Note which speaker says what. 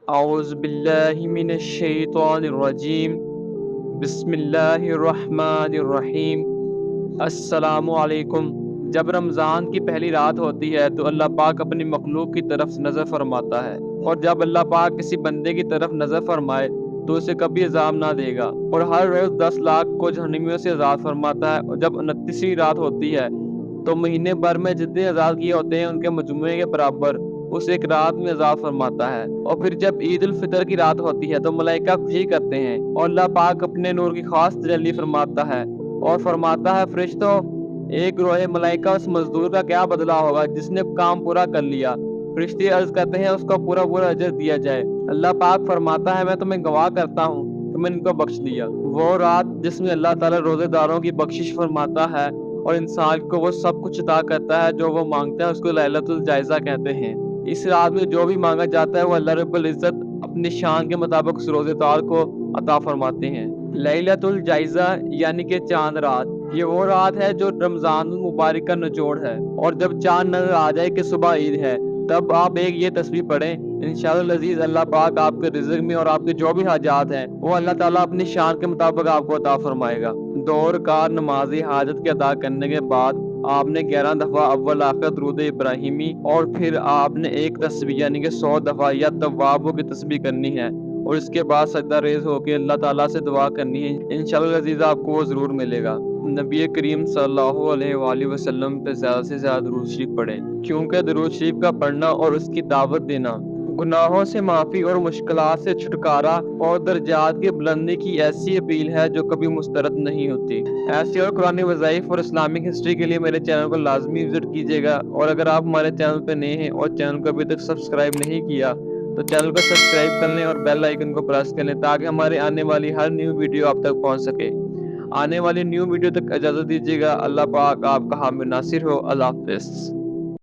Speaker 1: اعوذ باللہ من الشیطان الرجیم بسم اللہ الرحمن الرحیم السلام علیکم۔ جب رمضان کی پہلی رات ہوتی ہے تو اللہ پاک اپنی مخلوق کی طرف نظر فرماتا ہے، اور جب اللہ پاک کسی بندے کی طرف نظر فرمائے تو اسے کبھی عذاب نہ دے گا، اور ہر روز 10 لاکھ کو جہنمیوں سے آزاد فرماتا ہے۔ اور جب 29ویں رات ہوتی ہے تو مہینے بھر میں جتنے آزاد کیے ہوتے ہیں ان کے مجموعے کے برابر اس ایک رات میں عذاب فرماتا ہے۔ اور پھر جب عید الفطر کی رات ہوتی ہے تو ملائکہ خوشی کرتے ہیں، اور اللہ پاک اپنے نور کی خاص تجلی فرماتا ہے اور فرماتا ہے، فرشتوں، ایک گروہ ملائکہ اس مزدور کا کیا بدلہ ہوگا جس نے کام پورا کر لیا؟ فرشتے عرض کرتے ہیں، اس کو پورا اجر دیا جائے۔ اللہ پاک فرماتا ہے، میں تمہیں گواہ کرتا ہوں کہ میں ان کو بخش دیا۔ وہ رات جس میں اللہ تعالیٰ روزے داروں کی بخشش فرماتا ہے اور انسان کو وہ سب کچھ عطا کرتا ہے جو وہ مانگتا ہے، اس کو لیلۃ الجائزہ کہتے ہیں۔ اس رات میں جو بھی مانگا جاتا ہے وہ اللہ رب العزت اپنی شان کے مطابق اس روزے دار کو عطا فرماتے ہیں۔ لیلۃ الجائزہ یعنی کہ چاند رات، یہ وہ رات ہے جو رمضان المبارک کا نچوڑ ہے، اور جب چاند نظر آ جائے کہ صبح عید ہے تب آپ ایک یہ تسبیح پڑھیں، انشاءاللہ العزیز اللہ پاک آپ کے رزق میں اور آپ کے جو بھی حاجات ہیں وہ اللہ تعالیٰ اپنی شان کے مطابق آپ کو عطا فرمائے گا۔ 2 رکعت نماز حاجت کے ادا کرنے کے بعد آپ نے 11 دفعہ اول آخر درود ابراہیمی، اور پھر آپ نے ایک تسبیح یعنی کہ 100 دفعہ یا توابوں کی تسبیح کرنی ہے، اور اس کے بعد سجدہ ریز ہو کے اللہ تعالیٰ سے دعا کرنی ہے، انشاءاللہ العزیز آپ کو وہ ضرور ملے گا۔ نبی کریم صلی اللہ علیہ وآلہ وسلم پہ زیادہ سے زیادہ درود شریف پڑھیں، کیونکہ درود شریف کا پڑھنا اور اس کی دعوت دینا گناہوں سے معافی اور مشکلات سے چھٹکارا اور درجات کی بلندی کی ایسی اپیل ہے جو کبھی مسترد نہیں ہوتی۔ ایسی اور قرآن وظائف اور اسلامک ہسٹری کے لیے میرے چینل کو لازمی وزٹ کیجیے گا، اور اگر آپ ہمارے چینل پہ نئے ہیں اور چینل کو ابھی تک سبسکرائب نہیں کیا تو چینل کو سبسکرائب کر لیں اور بیل آئیکن کو پریس کر لیں تاکہ ہمارے آنے والی ہر نیو ویڈیو آپ تک پہنچ سکے۔ آنے والی نیو ویڈیو تک اجازت دیجیے گا۔ اللہ پاک آپ کا حامی ناصر ہو۔ اللہ حافظ۔